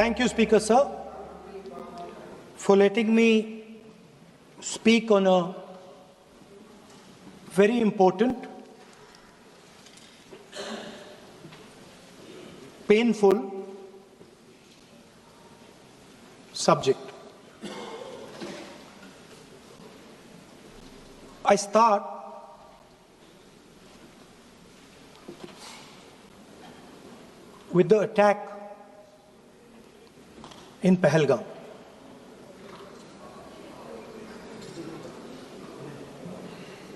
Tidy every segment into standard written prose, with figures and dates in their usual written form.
Thank you, Speaker Sir, for letting me speak on a very important, painful subject. I start with the attack in Pahalgam.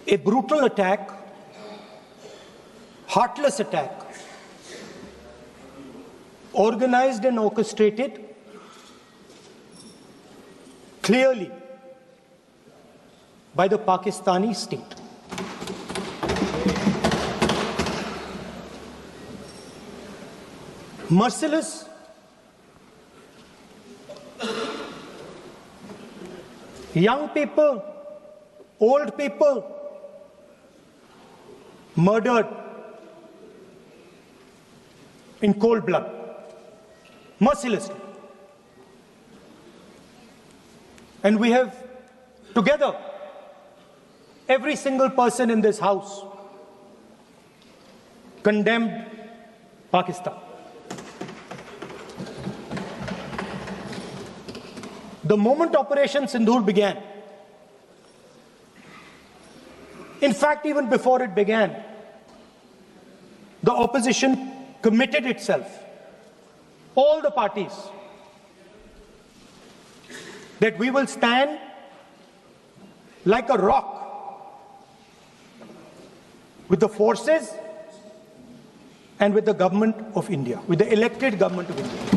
A brutal attack, heartless attack, organized and orchestrated clearly by the Pakistani state. Merciless, young people, old people murdered in cold blood, mercilessly. And we have together, every single person in this house, condemned Pakistan. The moment Operation Sindoor began, in fact, even before it began, the opposition committed itself, all the parties, that we will stand like a rock with the forces and with the government of India, with the elected government of India.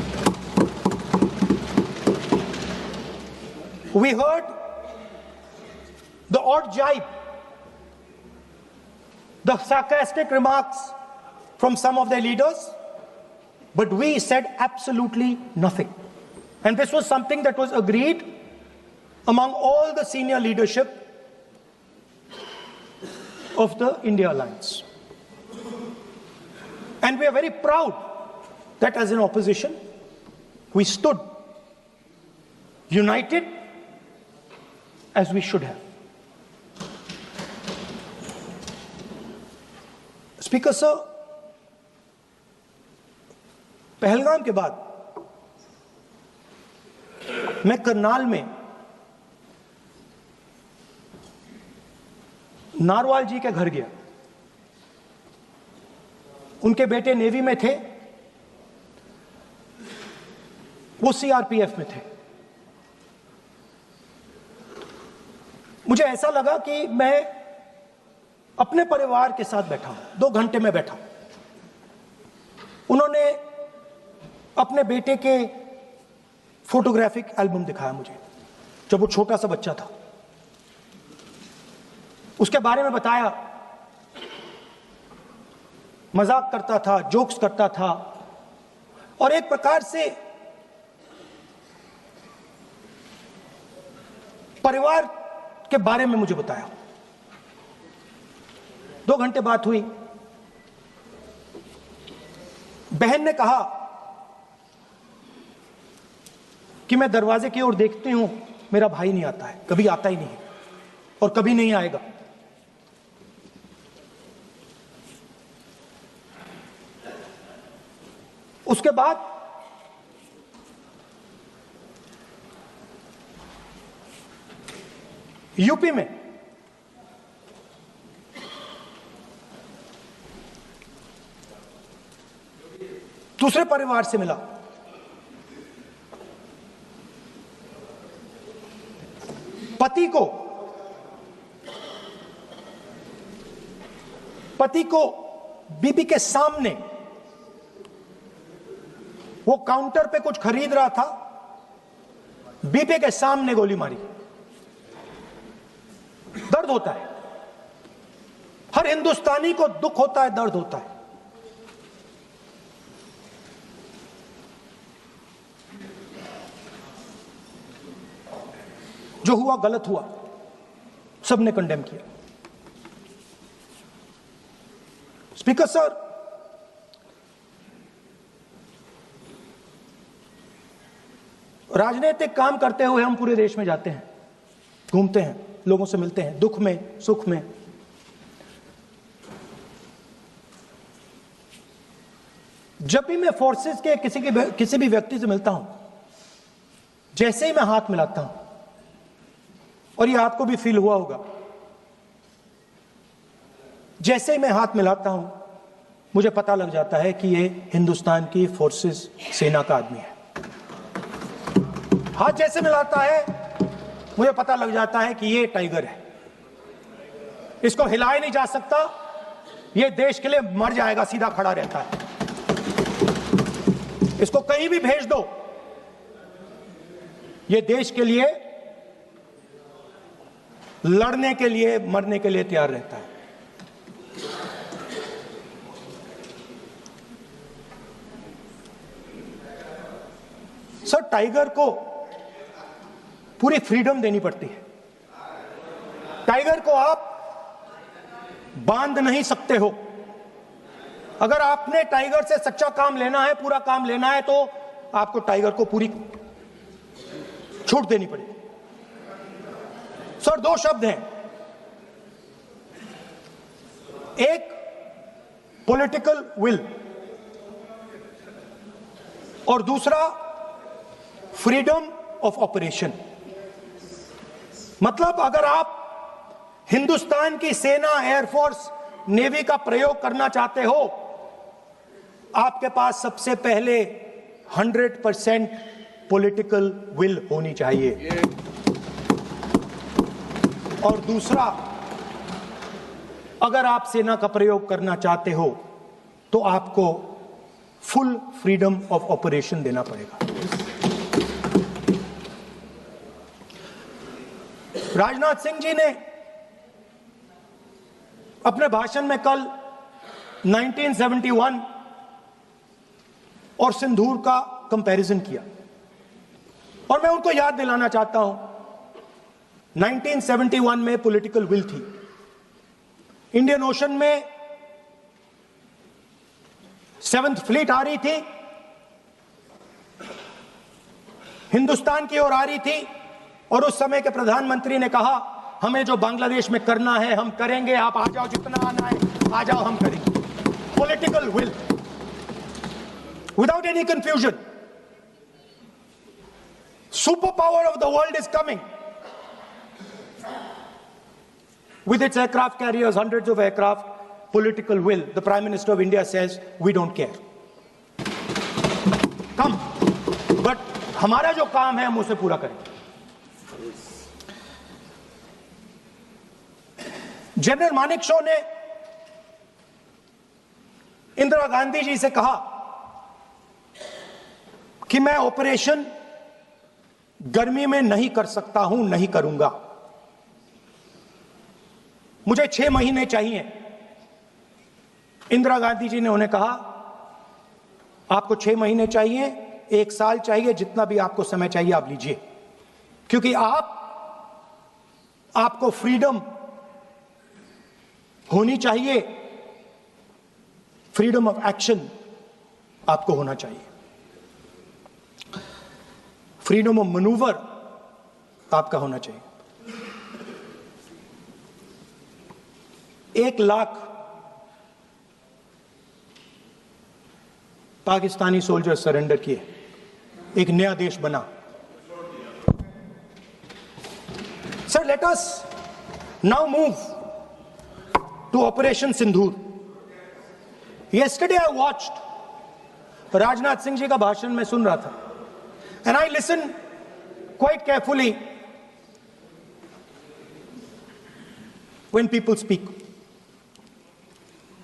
We heard the odd jibe, the sarcastic remarks from some of their leaders, but we said absolutely nothing. And this was something that was agreed among all the senior leadership of the India Alliance. And we are very proud that as an opposition, we stood united as we should have. Speaker Sir, Pahalgam के बाद मैं करनाल में narwhal जी के घर गया। उनके बेटे navy में थे, वो सीआरपीएफ में थे। मुझे ऐसा लगा कि मैं अपने परिवार के साथ बैठा हूं। 2 घंटे में बैठा। उन्होंने अपने बेटे के फोटोग्राफिक एल्बम दिखाया मुझे, जब वो छोटा सा बच्चा था। उसके बारे में बताया, मजाक करता था, जोक्स करता था, और एक प्रकार से परिवार के बारे में मुझे बताया। 2 घंटे बात हुई। बहन ने कहा कि मैं दरवाजे की ओर देखती हूं, मेरा भाई नहीं आता है, कभी आता ही नहीं है और कभी नहीं आएगा। उसके बाद यूपी में दूसरे परिवार से मिला। पति को बीबी के सामने, वो काउंटर पे कुछ खरीद रहा था, बीबी के सामने गोली मारी। दर्द होता है, हर हिंदुस्तानी को दुख होता है, दर्द होता है। जो हुआ गलत हुआ, सबने कंडेम किया। स्पीकर सर, राजनीतिक काम करते हुए हम पूरे देश में जाते हैं, घूमते हैं, लोगों से मिलते हैं, दुख में, सुख में। जब भी मैं फोर्सेस के किसी भी व्यक्ति से मिलता हूं, जैसे ही मैं हाथ मिलाता हूं, और ये आपको भी फील हुआ होगा, जैसे ही मैं हाथ मिलाता हूं मुझे पता लग जाता है कि ये हिंदुस्तान की फोर्सेस सेना का आदमी है। हाथ जैसे मिलाता है मुझे पता लग जाता है कि ये टाइगर है, इसको हिलाया नहीं जा सकता, ये देश के लिए मर जाएगा, सीधा खड़ा रहता है। इसको कहीं भी भेज दो, ये देश के लिए लड़ने के लिए, मरने के लिए तैयार रहता है। सर, टाइगर को पूरी फ्रीडम देनी पड़ती है। टाइगर को आप बांध नहीं सकते हो। अगर आपने टाइगर से सच्चा काम लेना है, पूरा काम लेना है, तो आपको टाइगर को पूरी छूट देनी पड़ेगी। सर, दो शब्द हैं, एक पॉलिटिकल विल और दूसरा फ्रीडम ऑफ ऑपरेशन। मतलब अगर आप हिंदुस्तान की सेना, एयरफोर्स, नेवी का प्रयोग करना चाहते हो, आपके पास सबसे पहले 100% पॉलिटिकल विल होनी चाहिए, और दूसरा, अगर आप सेना का प्रयोग करना चाहते हो तो आपको फुल फ्रीडम ऑफ ऑपरेशन देना पड़ेगा। राजनाथ सिंह जी ने अपने भाषण में कल 1971 और सिंदूर का कंपैरिजन किया, और मैं उनको याद दिलाना चाहता हूं, 1971 में पॉलिटिकल विल थी। इंडियन ओशन में 7th फ्लीट आ रही थी, हिंदुस्तान की ओर आ रही थी, और उस समय के प्रधानमंत्री ने कहा, हमें जो बांग्लादेश में करना है हम करेंगे, आप आ जाओ, जितना आना है आ जाओ, हम करेंगे। Political will, without any confusion. Super power of the world is coming with its aircraft carriers, hundreds of aircraft, political will. The Prime Minister of India says, we don't care. Come. But हमारा जो काम है हम उसे पूरा करें। General Manekshaw ने इंदिरा गांधी जी से कहा कि मैं ऑपरेशन गर्मी में नहीं कर सकता हूं, नहीं करूंगा, मुझे 6 महीने चाहिए। इंदिरा गांधी जी ने उन्हें कहा, आपको 6 महीने चाहिए, 1 साल चाहिए, जितना भी आपको समय चाहिए आप लीजिए, क्योंकि आपको फ्रीडम होनी चाहिए, फ्रीडम ऑफ एक्शन आपको होना चाहिए, फ्रीडम ऑफ मैनूवर आपका होना चाहिए। 1 लाख पाकिस्तानी सोल्जर सरेंडर किए, एक नया देश बना। Sir, let us now move to Operation Sindoor. Yesterday I watched Rajnath Singh ji का भाषण में सुन रहा था, and I listened quite carefully when people speak.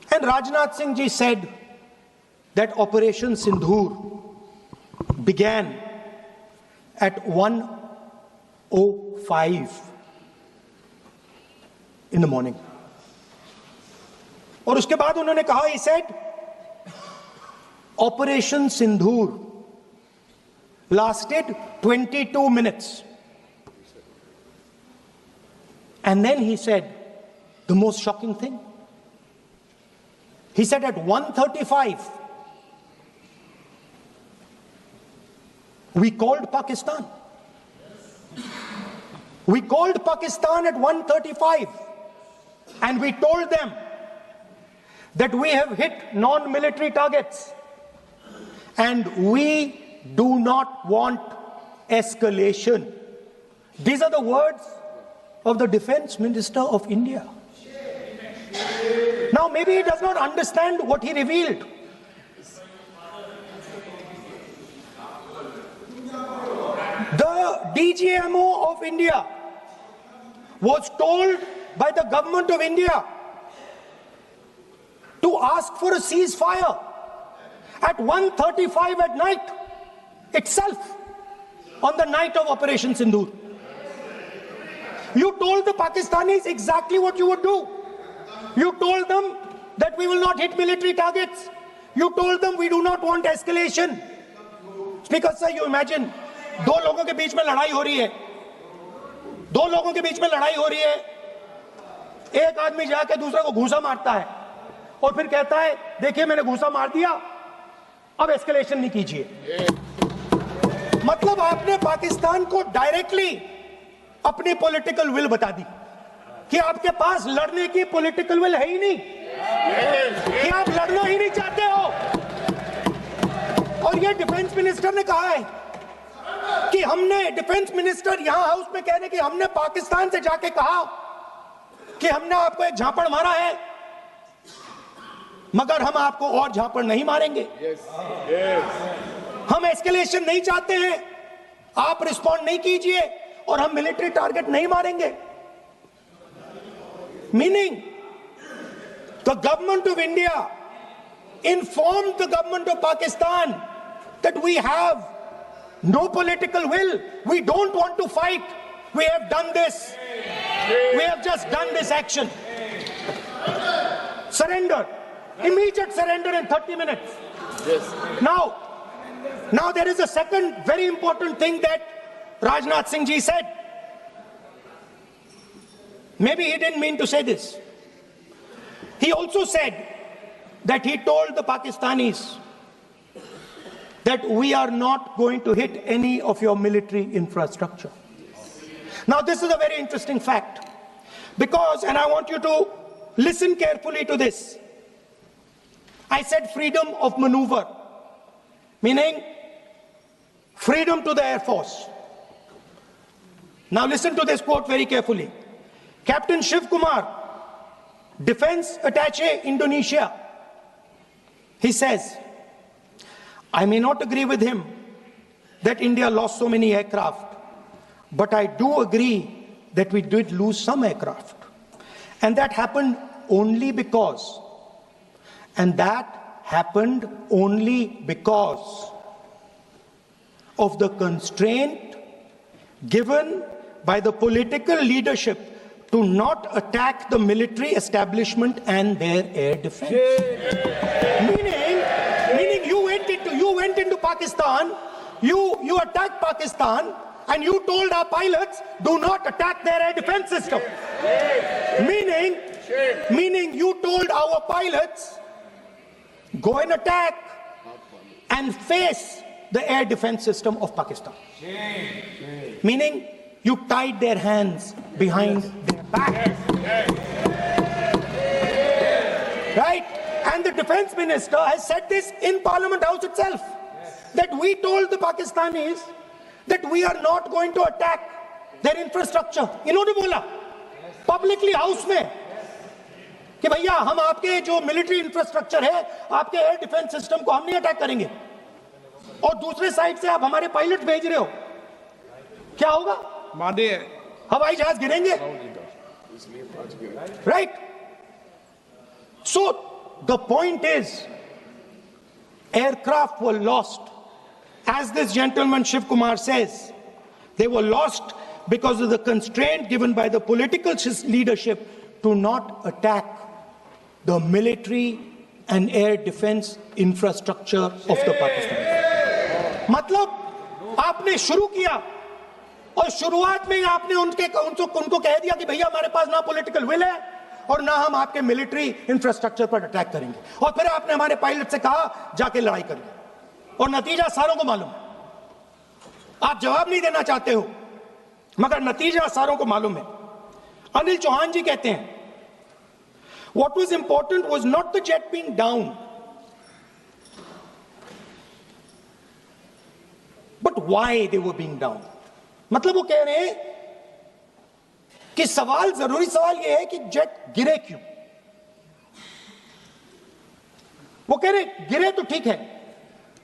And Rajnath Singh ji said that Operation Sindoor began at 1:05 in the morning. और उसके बाद उन्होंने कहा, he said, Operation Sindoor lasted 22 minutes. And then he said the most shocking thing. He said at 1:35 We called Pakistan. We called Pakistan at 1:35 and we told them that we have hit non-military targets and we do not want escalation. These are the words of the Defense Minister of India. Now, maybe he does not understand what he revealed. The DGMO of India was told by the government of India to ask for a ceasefire at 1:35 at night itself, on the night of Operation Sindoor. You told the Pakistanis exactly what you would do. You told them that we will not hit military targets. You told them we do not want escalation. Speaker sir, you imagine, दो लोगों के बीच में लड़ाई हो रही है, दो लोगों के बीच में लड़ाई हो रही है, एक आदमी जाके दूसरे को घूंसा मारता है और फिर कहता है देखिए मैंने घूंसा मार दिया, अब एस्केलेशन नहीं कीजिए। मतलब आपने पाकिस्तान को डायरेक्टली अपनी पॉलिटिकल विल बता दी कि आपके पास लड़ने की पॉलिटिकल विल है ही नहीं, कि आप लड़ना ही नहीं चाहते हो। और ये डिफेंस मिनिस्टर ने कहा है कि हमने, डिफेंस मिनिस्टर यहां हाउस में कह रहे कि हमने पाकिस्तान से जाके कहा कि हमने आपको एक झापड़ मारा है मगर हम आपको और झापड़ नहीं मारेंगे। हम एस्केलेशन नहीं चाहते हैं, आप रिस्पॉन्ड नहीं कीजिए और हम मिलिट्री टारगेट नहीं मारेंगे। Meaning the government of India informed the government of Pakistan that we have no political will, we don't want to fight, we have done this, we have just done this action. Surrender, immediate surrender in 30 minutes. Yes. Now there is a second very important thing that Rajnath Singh ji said. Maybe he didn't mean to say this. He also said that he told the Pakistanis that we are not going to hit any of your military infrastructure. Now this is a very interesting fact because, and I want you to listen carefully to this, I said freedom of maneuver, meaning freedom to the Air Force. Now listen to this quote very carefully. Captain Shiv Kumar, Defense Attaché Indonesia, he says, I may not agree with him that India lost so many aircraft, but I do agree that we did lose some aircraft. And that happened only because, of the constraint given by the political leadership to not attack the military establishment and their air defense. Meaning you went into Pakistan, you attacked Pakistan, and you told our pilots, do not attack their air defense system. Meaning you told our pilots, go and attack and face the air defense system of Pakistan. Meaning you tied their hands behind their back. Right? And the defense minister has said this in Parliament House itself, that we told the Pakistanis that we are not going to attack their infrastructure. इन्होंने बोला publicly house में कि भैया हम आपके जो military infrastructure है, आपके air defense system को हम नहीं attack करेंगे, और दूसरे साइड से आप हमारे पायलट भेज रहे हो, क्या होगा? हवाई जहाज गिरेंगे, right? So the point is, aircraft were lost, as this gentleman Shiv Kumar says, they were lost because of the constraint given by the political leadership to not attack the military and air defense infrastructure of the Pakistan. मतलब आपने शुरू किया और शुरुआत में ही आपने उनको कह दिया कि भैया हमारे पास ना पॉलिटिकल विल है और ना हम आपके मिलिट्री इंफ्रास्ट्रक्चर पर अटैक करेंगे, और फिर आपने हमारे पायलट से कहा जाके लड़ाई करिए, और नतीजा सारों को मालूम है। आप जवाब नहीं देना चाहते हो, मगर नतीजा सारों को मालूम है। अनिल चौहान जी कहते हैं, what was important was not the jet being down, but why they were being down. मतलब वो कह रहे हैं कि सवाल, जरूरी सवाल ये है कि जेट गिरे क्यों। वो कह रहे गिरे तो ठीक है,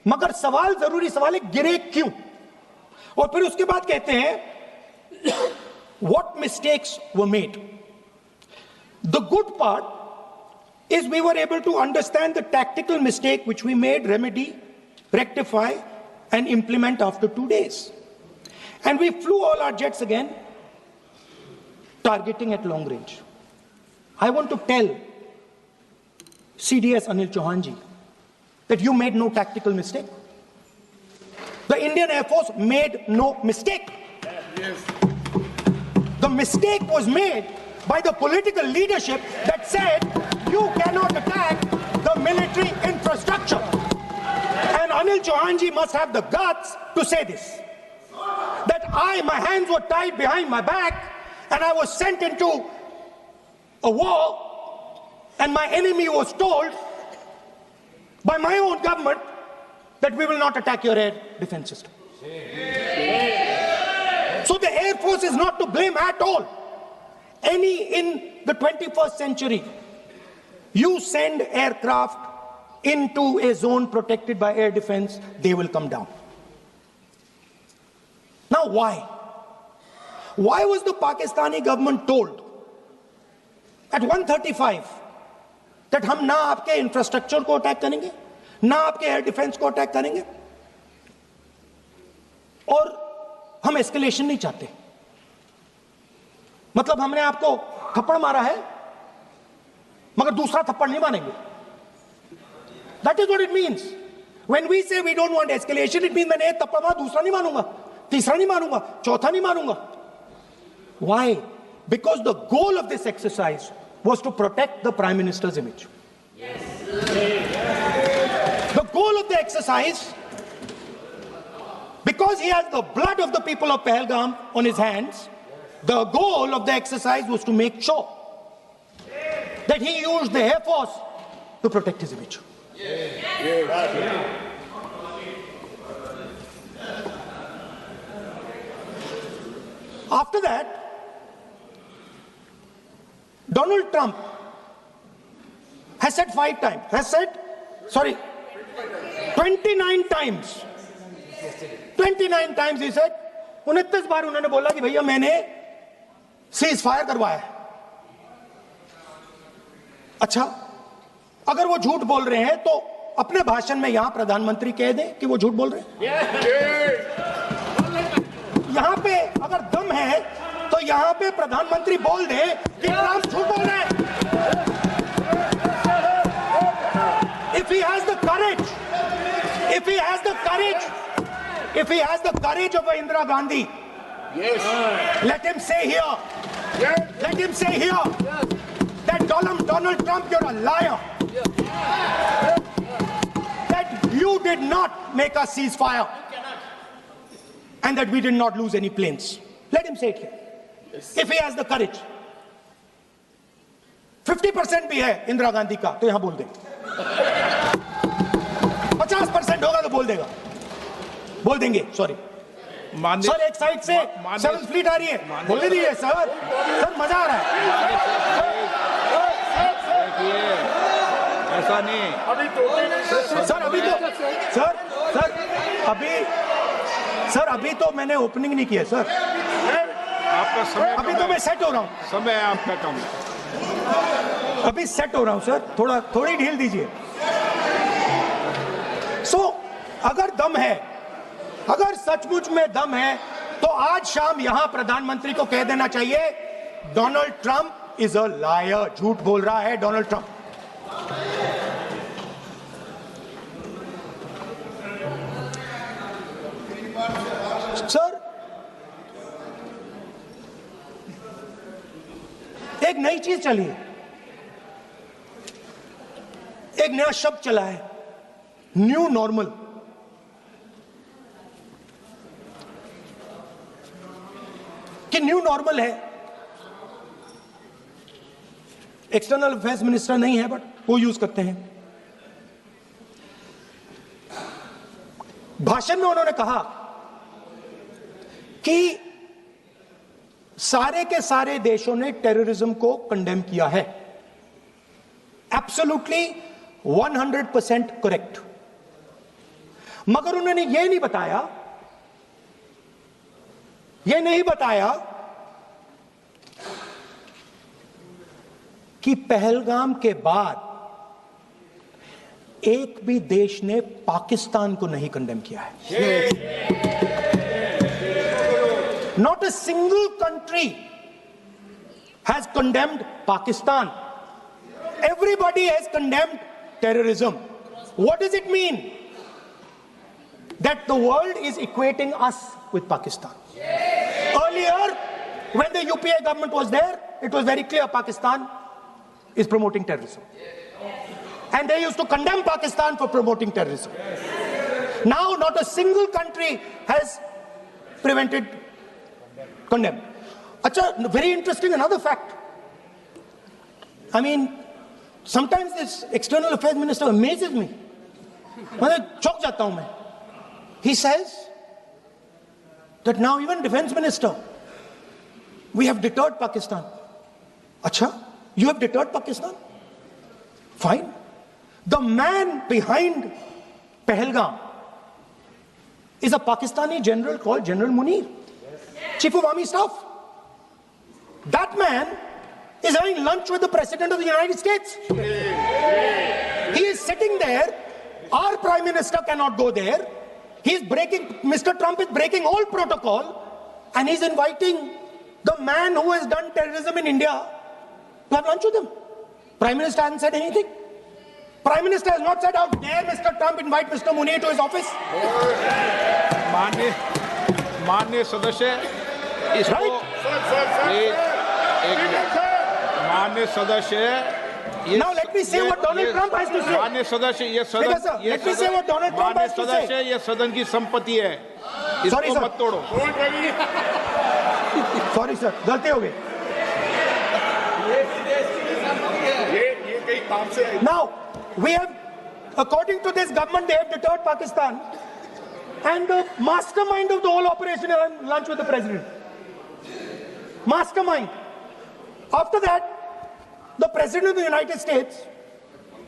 मगर सवाल, जरूरी सवाल है गिरे क्यों। और फिर उसके बाद कहते हैं what mistakes were made. The good part is we were able to understand the tactical mistake which we made, remedy, rectify and implement after 2 days. And we flew all our jets again, targeting at long range. I want to tell CDS Anil Chauhan ji that you made no tactical mistake. The Indian Air Force made no mistake. Yes. The mistake was made by the political leadership that said you cannot attack the military infrastructure. And Anil Chauhan ji must have the guts to say this. That my hands were tied behind my back and I was sent into a war and my enemy was told by my own government that we will not attack your air defense system. So the Air Force is not to blame at all. In the 21st century, you send aircraft into a zone protected by air defense, they will come down. Now why? Why was the Pakistani government told at 1:35 that हम ना आपके infrastructure को attack करेंगे, ना आपके air defence को attack करेंगे, और हम एस्केलेशन नहीं चाहते? मतलब हमने आपको थप्पड़ मारा है मगर दूसरा थप्पड़ नहीं मारेंगे. That is what it means. When we say we don't want escalation, it means मैंने एक थप्पड़ मारा, दूसरा नहीं मारूंगा, तीसरा नहीं मारूंगा, चौथा नहीं मारूंगा. Why? Because the goal of this exercise was to protect the Prime Minister's image. Yes. The goal of the exercise, because he has the blood of the people of Pahalgam on his hands, the goal of the exercise was to make sure that he used the Air Force to protect his image. Yes. Yes. After that, Donald Trump has said 29 times. 29 times he said, 29 बार उन्होंने बोला कि भैया मैंने cease fire करवाया है. अच्छा, अगर वो झूठ बोल रहे हैं तो अपने भाषण में यहां प्रधानमंत्री कह दें कि वो झूठ बोल रहे हैं. यहां पे अगर दम है तो यहां पे प्रधानमंत्री बोल दे कि ट्रंप झूठ बोल रहे हैं. If he has the courage, if he has the courage of Indira Gandhi, yes, let him say here, yes, let him say here, yes, that Donald Trump, you're a liar, yes, that you did not make a ceasefire and that we did not lose any planes. Let him say it here. Yes. If he has the courage. 50% भी है इंदिरा गांधी का तो यहां बोल दे. 50% होगा तो बोल देगा, बोल देंगे. सॉरी सर, एक साइड से 7th फ्लीट आ रही है, बोल दीजिए सर. सर मजा आ रहा है. ऐसा नहीं सर. अभी तो मैंने ओपनिंग नहीं किया सर. आपका समय, अभी तो मैं सेट हो रहा हूँ. समय आपका कम, अभी सेट हो रहा हूँ सर. थोड़ी ढील दीजिए. अगर दम है, अगर सचमुच में दम है तो आज शाम यहां प्रधानमंत्री को कह देना चाहिए Donald Trump is a liar. झूठ बोल रहा है डोनाल्ड ट्रंप. सर, एक नई चीज चली है, एक नया शब्द चला है, न्यू नॉर्मल. कि न्यू नॉर्मल है। एक्सटर्नल अफेयर्स मिनिस्टर नहीं है, बट वो यूज करते हैं। भाषण में उन्होंने कहा कि सारे के सारे देशों ने टेररिज्म को कंडेम किया है। Absolutely 100% correct. मगर उन्होंने यह नहीं बताया कि पहलगाम के बाद एक भी देश ने पाकिस्तान को नहीं कंडेम किया है। Not a single country has condemned Pakistan. Everybody has condemned terrorism. What does it mean? That the world is equating us with Pakistan. Earlier, when the UPA government was there, it was very clear Pakistan is promoting terrorism. And they used to condemn Pakistan for promoting terrorism. Now, not a single country has condemned. Acha, very interesting, another fact. I mean, sometimes this external affairs minister amazes me. चौंक जाता हूं मैं. He says that now even defense minister, we have deterred Pakistan. Acha, you have deterred Pakistan? Fine. The man behind Pahalgam is a Pakistani general called General Munir, Chief of Army Staff. That man is having lunch with the President of the United States. He is sitting there. Our Prime Minister cannot go there. Mr. Trump is breaking all protocol, and he's inviting the man who has done terrorism in India to have lunch with him. Prime Minister hasn't said anything. Prime Minister has not said, how dare Mr. Trump invite Mr. Munir to his office? माननीय सदस्य इसको माननीय सदस्य Now let me say what Donald Trump has to say. माननीय सदस्य ये सदन let me say what Donald Trump has to say. सदस्य ये सदन की संपत्ति है, इसको मत तोड़ो. Sorry sir, गलती हो गई. Now we have, according to this government, they have deterred Pakistan, and the mastermind of the whole operation had lunch with the president. Mastermind. After that, the President of the United States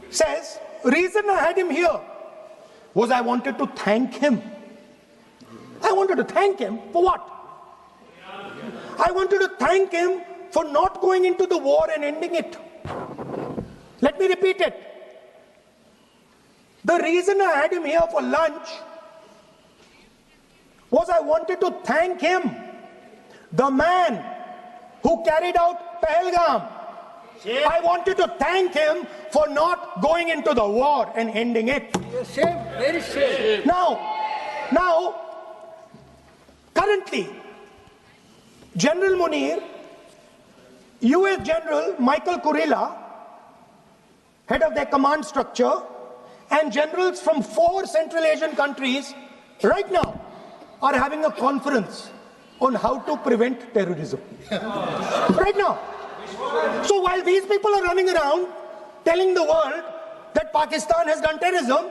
says, reason I had him here was I wanted to thank him. I wanted to thank him for what? I wanted to thank him for not going into the war and ending it. Let me repeat it. The reason I had him here for lunch was I wanted to thank him, the man who carried out Pahalgam. I wanted to thank him for not going into the war and ending it. Shame, very shame. Now, currently, General Munir, US General Michael Kurilla, head of their command structure, and generals from 4 Central Asian countries right now are having a conference on how to prevent terrorism. Right now. So while these people are running around telling the world that Pakistan has done terrorism,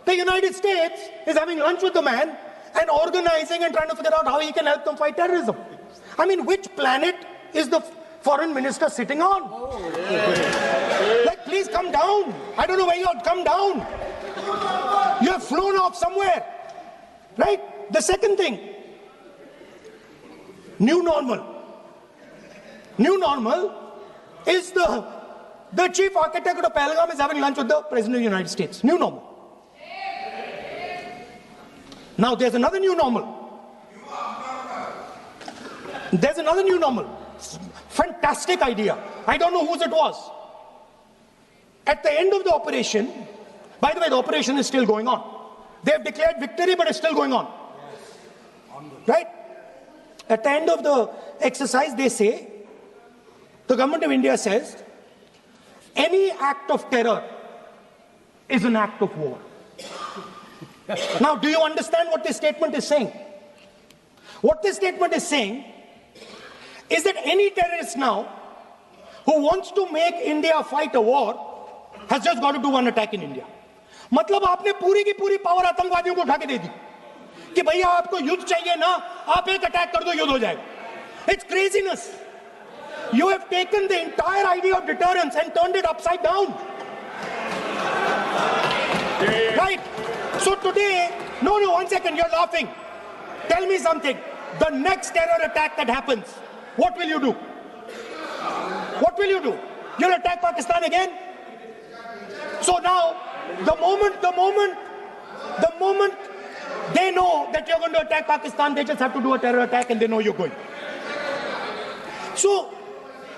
the United States is having lunch with the man and organizing and trying to figure out how he can help them fight terrorism. I mean, which planet is the foreign minister sitting on? Like, please come down. I don't know where you are. Come down. You have flown off somewhere. Right? The second thing, new normal. New normal is the chief architect of Pahalgam is having lunch with the President of the United States. New normal. Now there's another new normal. There's another new normal. Fantastic idea. I don't know whose it was. At the end of the operation, by the way, the operation is still going on. They have declared victory, but it's still going on. Right? At the end of the exercise, they say, the government of India says, any act of terror is an act of war. Now, do you understand what this statement is saying? What this statement is saying is that any terrorist now who wants to make India fight a war has just got to do one attack in India. मतलब आपने पूरी की पूरी power आतंकवादियों को उठा के दे दी कि भैया आपको युद्ध चाहिए ना, आप एक अटैक कर दो, युद्ध हो जाएगा. It's craziness. You have taken the entire idea of deterrence and turned it upside down. Right? So today, no, one second, you're laughing. Tell me something. The next terror attack that happens, what will you do? What will you do? You'll attack Pakistan again? So now, the moment they know that you're going to attack Pakistan, they just have to do a terror attack and they know you're going. So,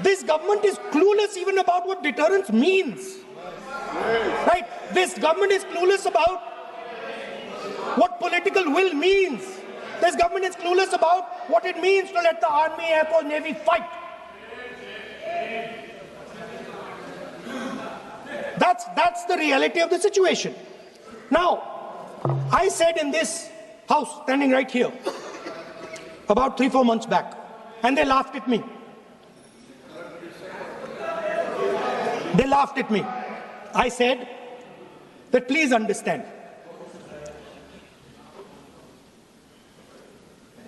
this government is clueless even about what deterrence means. Right? This government is clueless about what political will means. This government is clueless about what it means to let the Army, Air Force, Navy fight. That's the reality of the situation. Now, I said in this house, standing right here, about 3-4 months back, and they laughed at me. They laughed at me. I said that please understand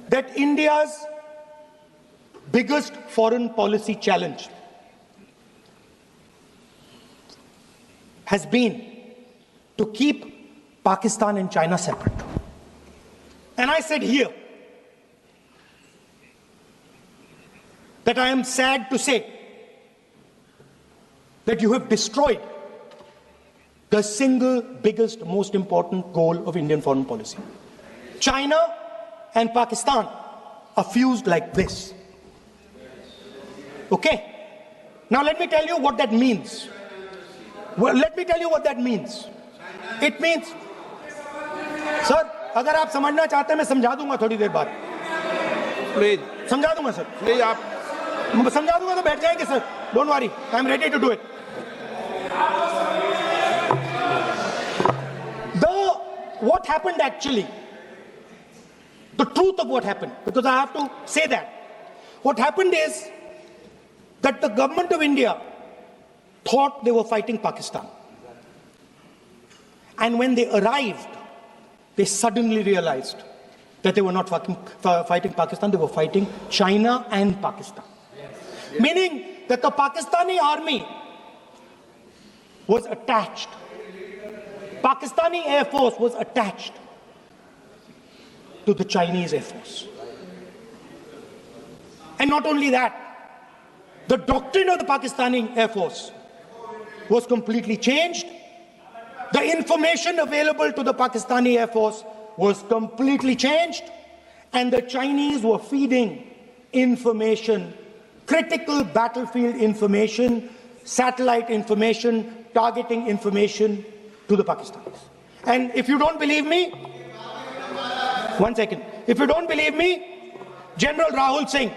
that India's biggest foreign policy challenge has been to keep Pakistan and China separate. And I said here that I am sad to say that you have destroyed the single biggest, most important goal of Indian foreign policy. China and Pakistan are fused like this. Okay? Now let me tell you what that means. Well, let me tell you what that means. It means, sir, अगर आप समझना चाहते हैं मैं समझा दूंगा थोड़ी देर बाद. प्लीज समझा दूंगा सर. प्लीज आप समझा दूंगा तो बैठ जाएंगे sir. Don't worry, I am ready to do it. What happened actually, the truth of what happened, because I have to say that. What happened is that the government of India thought they were fighting Pakistan. And when they arrived, they suddenly realized that they were not fighting Pakistan, they were fighting China and Pakistan. Yes. Meaning that the Pakistani army was attached. Pakistani Air Force was attached to the Chinese Air Force. And not only that, the doctrine of the Pakistani Air Force was completely changed. The information available to the Pakistani Air Force was completely changed. And the Chinese were feeding information, critical battlefield information, satellite information, targeting information to the Pakistanis. And if you don't believe me, one second. If you don't believe me, General Rahul Singh,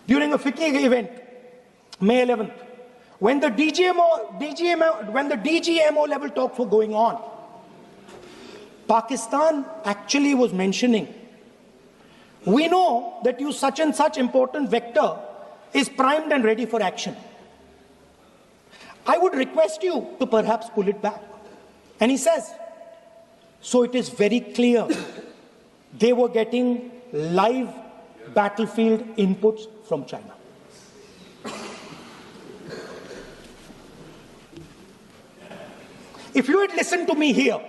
during a FICCI event, May 11th, when the DGMO level talks were going on, Pakistan actually was mentioning, we know that you such and such important vector is primed and ready for action. I would request you to perhaps pull it back. And he says, so it is very clear they were getting live battlefield inputs from China. If you had listened to me here,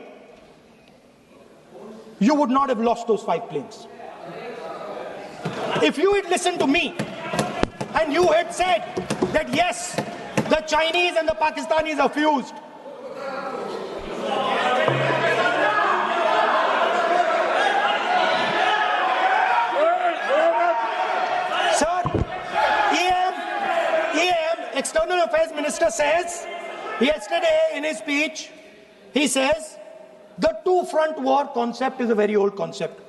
you would not have lost those 5 planes. If you had listened to me and you had said that yes, the Chinese and the Pakistanis are fused, sir, EM, External Affairs Minister says, yesterday in his speech, he says, the two-front war concept is a very old concept.